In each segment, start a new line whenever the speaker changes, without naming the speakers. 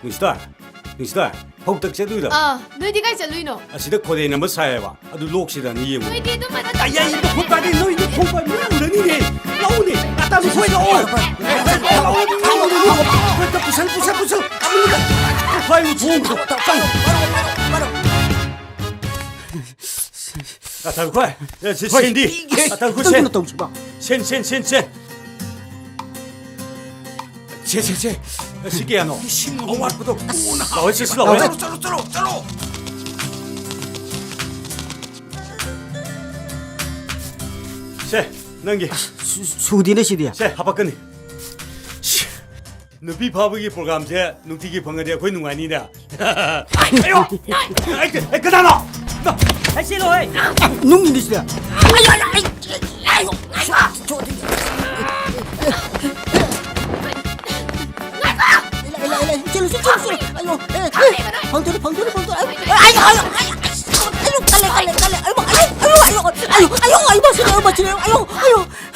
누시다 누시다 헉딱 제도이다
너희들 가이 짤루이노
아시다 코데이 넘버 사야봐 아두 록시다 니 예모
너희들 좀 만나
아야 이거 콩파리 너 이거 콩파리 뭐라니네 나오네 나도 소리가 부상 아무니까 파이브 좋은 거 다들快这先弟大快先先시계 안 와. 신고만부터 나와 있어.走。 세, 넘기.
수디네 시디야.
세, 하박근이. 누비 바보기 프로그램제 누티기 방가대 거의 누가니다. 아유, 아이 그다나. 나,
실로해. 농민이 시디야. 아유.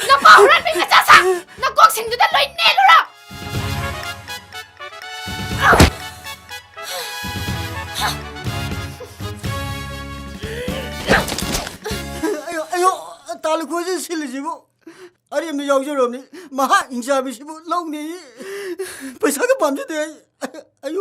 나 바우란 빙가 짜사 나꼭 생두다 너희 내놓으라
तालु को जे सिलजिबो अरे मे याव जरोमनि महा इंजा बिसिबो लौनि पैसा के पामजे दे आयो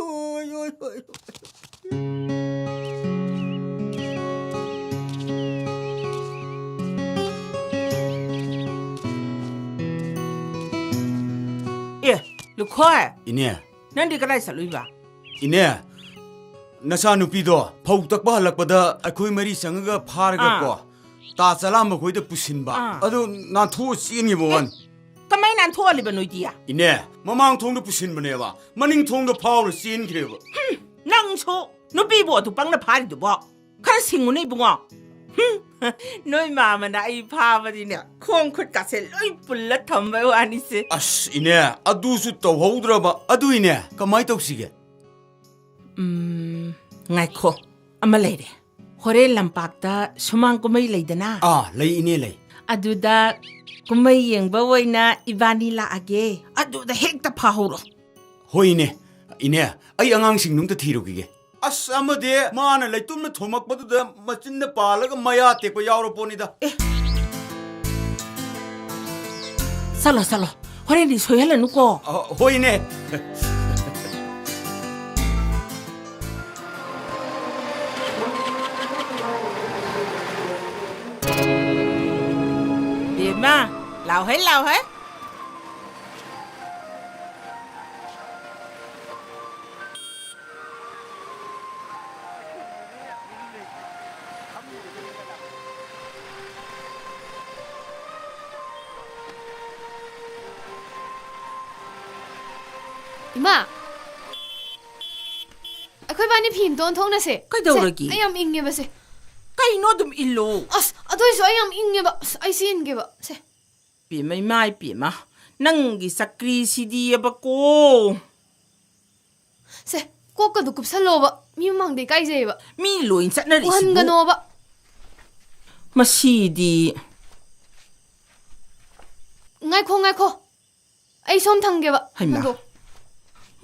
예, 루코아.
이네.
난디 그라이 살루이바.
이네. 나사 누피도 파우탁바 할락바다 아코이 머리 상가 파르가 거. 다 살람 거기다 부신바. 아도 난 투어 씬이 뭐원.
까마이 난 토알리바 노이디야.
이네. 마망 통도 부신바네바. 마닝 통도 파우르 씬 기레바.
낭초. 노비보 두빵나 파리도 뭐. 카라 싱우네 붕어. 너희 마마나 이 파바디네. 콩콧 가세 로이 불러 덤바요 아니스.
아스 이네. 아두수 또 호우드라바. 아두 이네. 까마이 떡시게.
ngaiko ama leide hore lampakta sumang kumai leidana
lei ine lei
aduda kumai yengba woina ibani la age aduda hekta phahoro
hoine ine ai angangsing nungta thirugige asa amade mana lei tumna thomakpaduda machinna palaga maya tekpa yawro ponida
salo hore ni soyala nuko
hoine
mà lao hết
이마 아코이 바니 핀돈 통나세
그러더라기
아얌 잉게 바세
cái nó đùm illo
tôi sợ em in ba ai xin cái ba se
bị mai mai bị mà nang gi sakri cd ba ko
se cô có được cục salo ba mi mang để cái gì ba
mi loin sat na ri
hoàn cái nó ba
mà cd
ngay khô ai xóm thằng cái ba
hay mà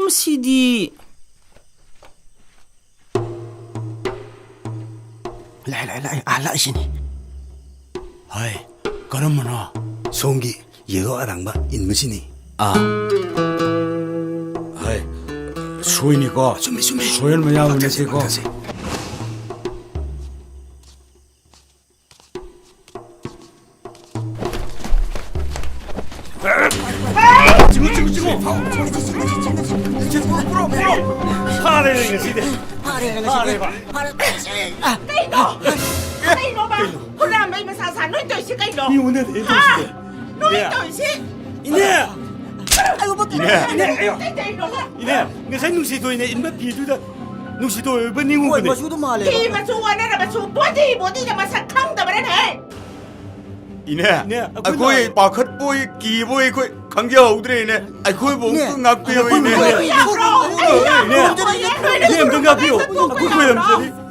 cd
lại xin
하이 그러면아 송기 이거 아랑바 인무시니 하이 소인이가 소연 뭐야 오네세고 찍어 불어 파래는 시대 파래
cái nó ba hôm nay mấy mà sao nói tôi sẽ cái đó
이 오늘 내
nói tôi sẽ
이네
아이고 뭐
이네 내가 누시도 이네 인마 비두다 누시도 번닝
ôi
오거든
mà chú 말해
khi mà chú anh là mà chú body là mà sạch không tao mà đến hè
이네 아고이 바컷 보이 기 보이 고 관계 오드레 이네 아고이 뭐 납비요 이네 이네 엄청 납비요 아고이 엄청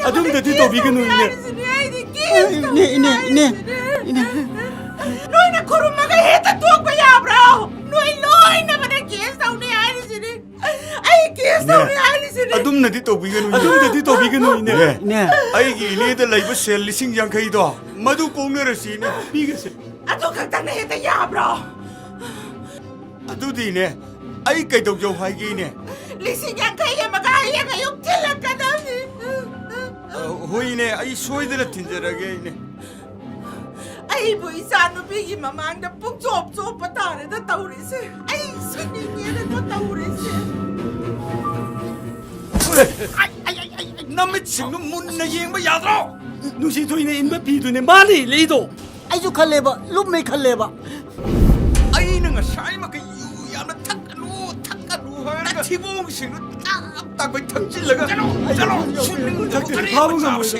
아dumda dito bigyan mo
nè
Nuôi na kuruma ka hita tuwag ba ya bro Nuôi na ba na kies daw ni
ꯑꯗꯨꯝꯅꯗꯤ ꯇꯧꯕꯤꯒꯅꯨ
ꯑꯗꯨꯝꯗꯗꯤ ꯇꯧꯕꯤꯒꯅꯨ ꯏꯅꯦ ꯏꯅꯦ
ꯑꯩꯒꯤ ꯏꯅꯦꯗ ꯂꯩꯕ ꯁꯦꯜ 50,000ꯗꯣ ꯃꯗꯨ ꯀꯣꯡꯅꯔꯁꯤꯅꯦ
ꯄꯤꯒꯁꯦ
ꯑꯗꯨ ꯈꯛꯇꯪꯅ ꯍꯦꯛꯇ ꯌꯥꯕ꯭ꯔꯣ
ꯑꯗꯨꯗꯤꯅꯦ ꯑꯩ ꯀꯩꯗꯧꯖꯧ ꯍꯥꯏꯒꯦ ꯏꯅꯦ
50,000 ꯑꯃꯒ ꯍꯌꯦꯡ ꯑꯌꯨꯛ ꯊꯤꯜꯂꯛꯀꯗꯕꯅꯤ
ꯍꯣꯏꯅꯦ ꯑꯩ ꯁꯣꯏꯗꯅ ꯊꯤꯟꯖꯔꯒꯦ ꯏꯅꯦ
ꯑꯩꯕꯨ ꯏꯆꯥꯅꯨꯄꯤꯒꯤ ꯃꯃꯥꯡꯗ ꯄꯨꯡꯆꯣꯞ ꯆꯣꯞꯄ ꯇꯥꯔꯦꯗ ꯇꯧꯔꯤꯁꯦ ꯑꯩ ꯁꯤꯅꯤꯡꯉꯦꯗ ꯇꯧꯔꯤꯁꯦ
ꯅꯃꯤꯠꯁꯤꯡꯗꯨ ꯃꯨꯟꯅ ꯌꯦꯡꯕ ꯌꯥꯗ꯭ꯔꯣ
누시 도이네 인바 비두네 많이 레이도 아이주 칼레바 룸메 칼레바
ꯑꯩꯅ ꯉꯁꯥꯏꯃꯛ ꯌꯨ ꯌꯥꯝꯅ ꯊꯛꯀꯅꯨ ꯍꯥꯏꯔꯒ ꯊꯤꯕꯣꯡꯁꯤꯡꯗꯨ ꯇꯥꯛꯄꯩ ꯊꯛꯆꯤꯜꯂꯒ ꯆꯠꯂꯣ
ꯊꯛꯇ꯭ꯔꯗꯤ ꯐꯥꯕ ꯉꯝꯃꯣꯏꯗ.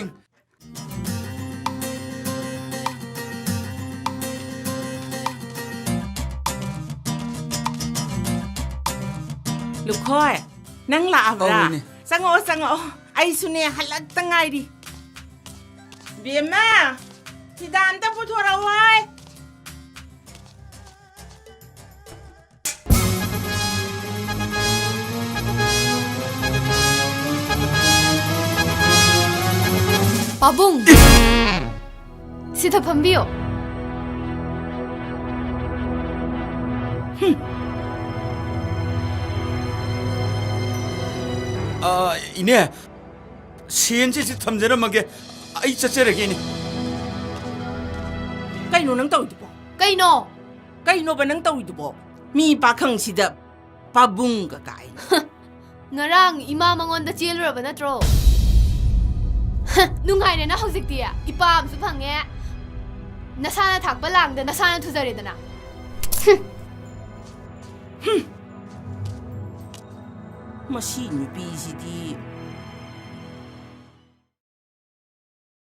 ꯂꯨꯈꯣꯏ ꯅꯪ ꯂꯥꯛꯑꯕ꯭ꯔꯥ
ꯑꯧꯅꯦ.
ꯆꯪꯉꯛꯑꯣ ꯑꯩꯁꯨꯅꯦ ꯍꯜꯂꯛꯇ ꯉꯥꯏꯔꯤ ꯕꯦꯝꯃ ꯁꯤꯗ ꯑꯝꯇ ꯄꯨꯊꯣꯔꯛꯑꯣ ꯍꯥꯏ
빠봉! 시다 밤비요.
이네 시엔지지 탐제라마게 아이 짜짜라게니
ꯀꯩꯅꯣ ꯅꯪ ꯇꯧꯔꯤꯗꯨꯕꯣ
까이노!
ꯀꯩꯅꯣꯕ ꯅꯪ ꯇꯧꯔꯤꯗꯨꯕꯣ ꯃꯤ ꯄꯥꯈꯪꯁꯤꯗ ꯄꯥꯕꯨꯡꯒ ꯀꯥꯏꯅ
ngarang ima mangonda cheluraba natro. Nungaine na hojikti ipa amsu phange. Nasana thakpa langda nasana thujaredana.
ꯃꯁꯤ ꯅꯨꯄꯤꯁꯤꯗꯤ